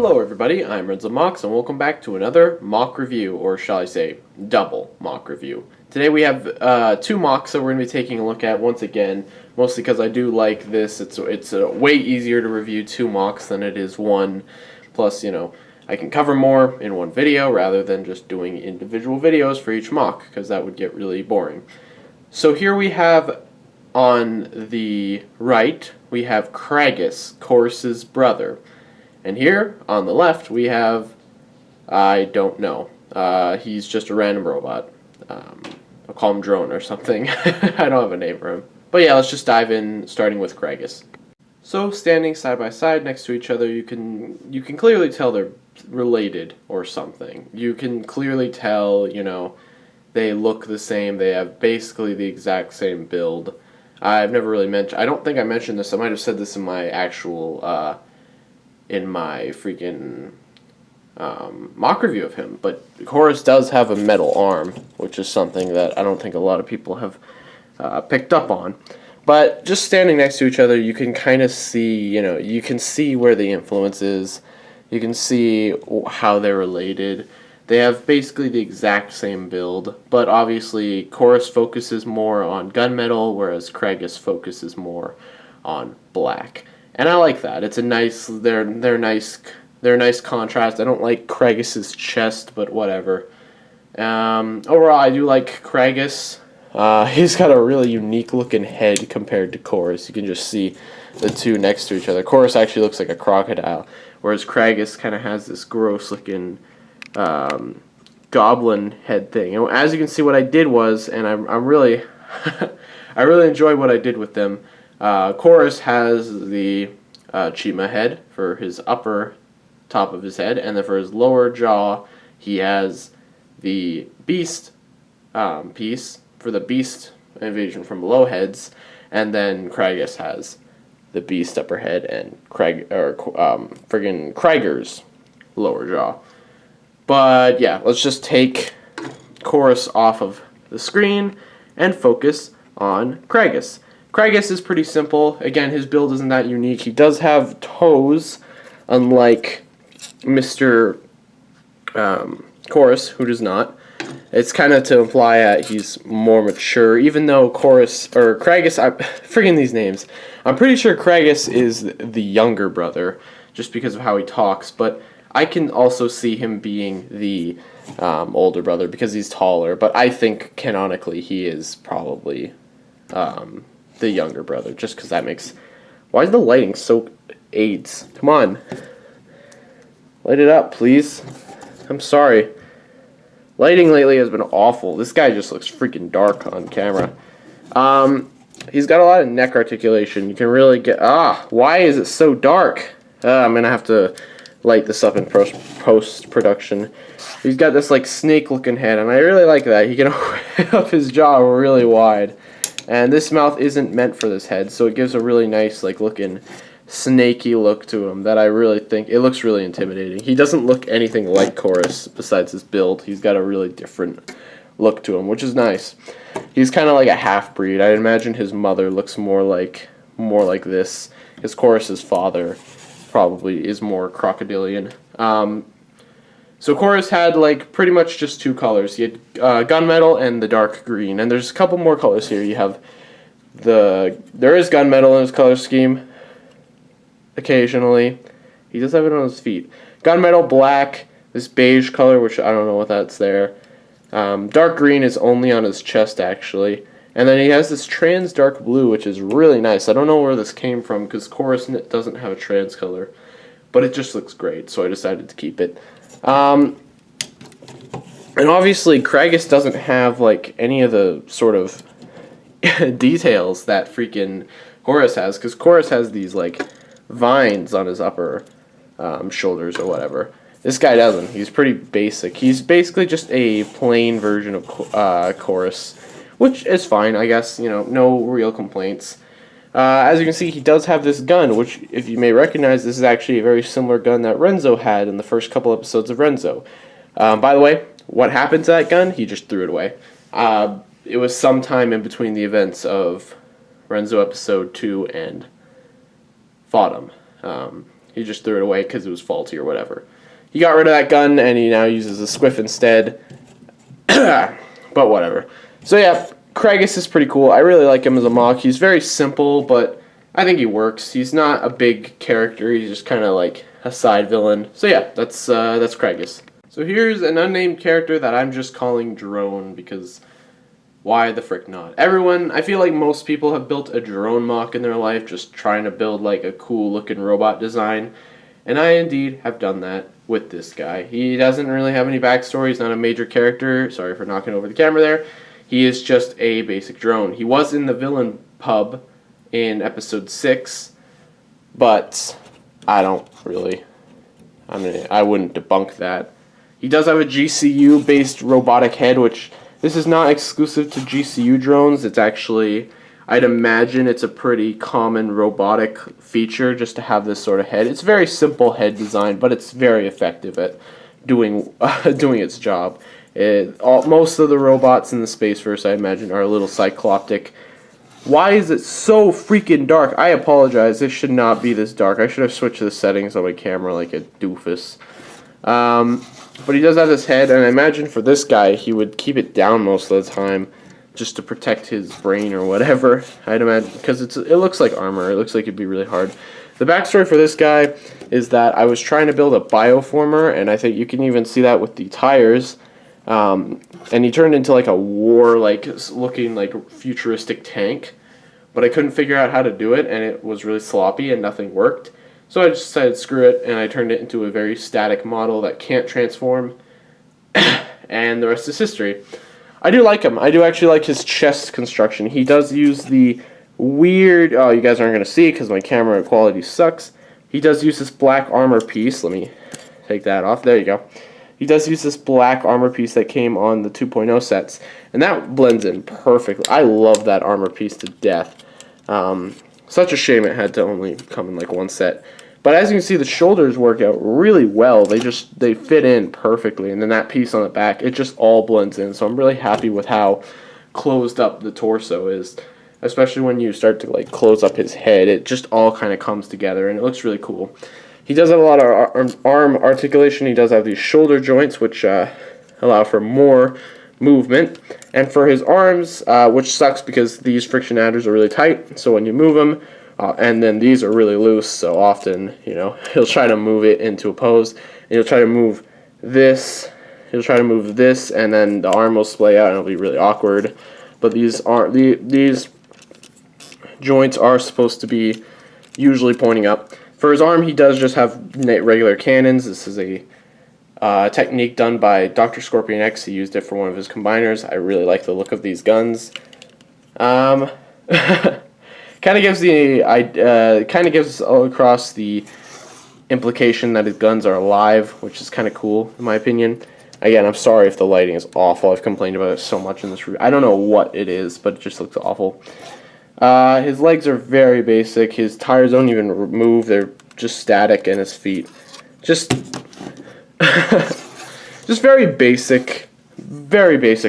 Hello everybody, I'm Renzo Mox, and welcome back to another mock review, or shall I say, double mock review. Today we have two mocks that we're going to be taking a look at once again, mostly because I do like this. It's way easier to review two mocks than it is one, plus, I can cover more in one video rather than just doing individual videos for each mock, because that would get really boring. So here we have, on the right, we have Kragus, Chorus's brother. And here, on the left, we have, I don't know, he's just a random robot. I'll call him Drone or something. I don't have a name for him. But yeah, let's just dive in, starting with Kragus. So, standing side by side next to each other, you can clearly tell they're related or something. You can clearly tell, they look the same, they have basically the exact same build. I've never really mentioned, I don't think I mentioned this, I might have said this in my actual, in my freaking mock review of him, but Chorus does have a metal arm, which is something that I don't think a lot of people have picked up on. But just standing next to each other, you can kind of see, you can see where the influence is. You can see how they're related. They have basically the exact same build, but obviously Chorus focuses more on gunmetal, whereas Kragus focuses more on black. And I like that. It's a nice, they're a nice contrast. I don't like Kragus's chest, but whatever. Overall, I do like Kragus. He's got a really unique looking head compared to Chorus. You can just see the two next to each other. Chorus actually looks like a crocodile, whereas Kragus kind of has this gross looking goblin head thing. And as you can see, what I did was, and I'm really, I really enjoyed what I did with them. Chorus has the Chima head for his upper top of his head, and then for his lower jaw, he has the beast piece for the beast invasion from below heads, and then Kragus has the beast upper head and friggin' Krieger's lower jaw. But yeah, let's just take Chorus off of the screen and focus on Kragus. Kragus is pretty simple. Again, his build isn't that unique. He does have toes, unlike Mr. Chorus, who does not. It's kind of to imply that he's more mature, even though Kragus, I'm freaking these names. I'm pretty sure Kragus is the younger brother, just because of how he talks, but I can also see him being the older brother because he's taller, but I think canonically he is probably the younger brother, just because that makes... Why is the lighting so AIDS? Come on. Light it up, please. I'm sorry. Lighting lately has been awful. This guy just looks freaking dark on camera. He's got a lot of neck articulation. You can really get... why is it so dark? I'm going to have to light this up in post-production. He's got this, snake-looking head, and I really like that. He can open up his jaw really wide. And this mouth isn't meant for this head, so it gives a really nice, looking snaky look to him that I really think, it looks really intimidating. He doesn't look anything like Chorus besides his build. He's got a really different look to him, which is nice. He's kind of like a half-breed. I imagine his mother looks more like this, because Chorus's father probably is more crocodilian. So Chorus had pretty much just two colors. He had gunmetal and the dark green, and there's a couple more colors here. You have there is gunmetal in his color scheme. Occasionally, he does have it on his feet. Gunmetal, black, this beige color, which I don't know what that's there. Dark green is only on his chest actually, and then he has this trans dark blue, which is really nice. I don't know where this came from because Chorus doesn't have a trans color, but it just looks great, so I decided to keep it. And obviously Kragus doesn't have any of the sort of details that freaking Chorus has, because Chorus has these vines on his upper shoulders or whatever. This guy doesn't. He's pretty basic. He's basically just a plain version of Chorus, which is fine, I guess. No real complaints. As you can see, he does have this gun, which, if you may recognize, this is actually a very similar gun that Renzo had in the first couple episodes of Renzo. By the way, what happened to that gun? He just threw it away. It was sometime in between the events of Renzo episode 2 and Fought him. He just threw it away because it was faulty or whatever. He got rid of that gun, and he now uses a Squiff instead. But whatever. So yeah, Kragus is pretty cool. I really like him as a mock. He's very simple, but I think he works. He's not a big character. He's just kind of like a side villain. So yeah, that's Kragus. So here's an unnamed character that I'm just calling Drone because why the frick not? Everyone, I feel like most people have built a drone mock in their life, just trying to build like a cool looking robot design. And I indeed have done that with this guy. He doesn't really have any backstory. He's not a major character. Sorry for knocking over the camera there. He is just a basic drone. He was in the villain pub in episode 6, but I wouldn't debunk that. He does have a GCU-based robotic head, which this is not exclusive to GCU drones. It's actually, I'd imagine it's a pretty common robotic feature just to have this sort of head. It's a very simple head design, but it's very effective at doing its job. Most of the robots in the Spaceverse, I imagine, are a little cycloptic. Why is it so freaking dark? I apologize. It should not be this dark. I should have switched the settings on my camera like a doofus. But he does have this head, and I imagine for this guy, he would keep it down most of the time just to protect his brain or whatever. I'd imagine, because it looks like armor. It looks like it'd be really hard. The backstory for this guy is that I was trying to build a bioformer, and I think you can even see that with the tires. And he turned into like a looking like futuristic tank, but I couldn't figure out how to do it, and it was really sloppy and nothing worked. So I just decided screw it, and I turned it into a very static model that can't transform, and the rest is history. I do like him. I do actually like his chest construction. He does use the weird, oh, you guys aren't going to see it because my camera quality sucks. He does use this black armor piece. Let me take that off. There you go. He does use this black armor piece that came on the 2.0 sets, and that blends in perfectly. I love that armor piece to death. Such a shame it had to only come in like one set. But as you can see, the shoulders work out really well. They fit in perfectly, and then that piece on the back, it just all blends in. So I'm really happy with how closed up the torso is, especially when you start to like close up his head. It just all kind of comes together, and it looks really cool. He does have a lot of arm articulation. He does have these shoulder joints, which allow for more movement. And for his arms, which sucks because these friction adders are really tight, so when you move them, and then these are really loose, so often, he'll try to move it into a pose, and he'll try to move this, and then the arm will splay out, and it'll be really awkward. But these joints are supposed to be usually pointing up. For his arm, he does just have regular cannons. This is a technique done by Dr. Scorpion X. He used it for one of his combiners. I really like the look of these guns. Kind of gives all across the implication that his guns are alive, which is kind of cool in my opinion. Again, I'm sorry if the lighting is awful. I've complained about it so much in this review. I don't know what it is, but it just looks awful. His legs are very basic. His tires don't even move. They're just static, and his feet just just very basic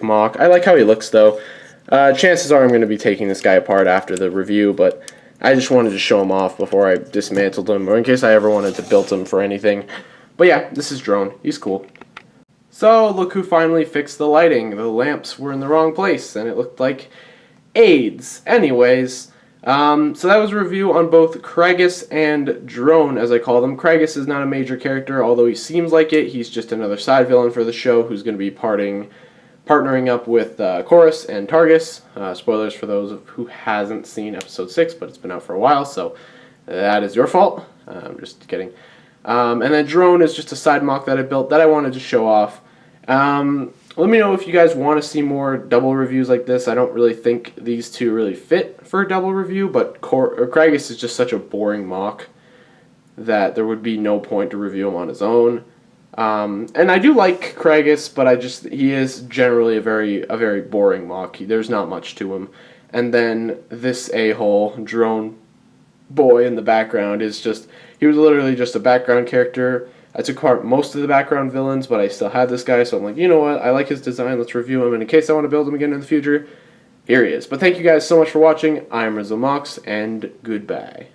mock. I like how he looks though. Chances are I'm going to be taking this guy apart after the review, but I just wanted to show him off before I dismantled him, or in case I ever wanted to build him for anything. But yeah, this is Drone. He's cool. So look who finally fixed the lighting. The lamps were in the wrong place, and it looked like AIDS. Anyways, so that was a review on both Kragus and Drone, as I call them. Kragus is not a major character, although he seems like it. He's just another side villain for the show who's going to be partnering up with Chorus and Targus. Spoilers for those who hasn't seen episode 6, but it's been out for a while, so that is your fault. I'm just kidding. And then Drone is just a side mock that I built that I wanted to show off. Let me know if you guys want to see more double reviews like this. I don't really think these two really fit for a double review, but Kragus is just such a boring mock that there would be no point to review him on his own. And I do like Kragus, but he is generally a very boring mock. There's not much to him. And then this a-hole, Drone boy in the background, he was literally just a background character. I took apart most of the background villains, but I still had this guy, so I'm like, you know what, I like his design, let's review him, and in case I want to build him again in the future, here he is. But thank you guys so much for watching. I'm Rizzo Mox, and goodbye.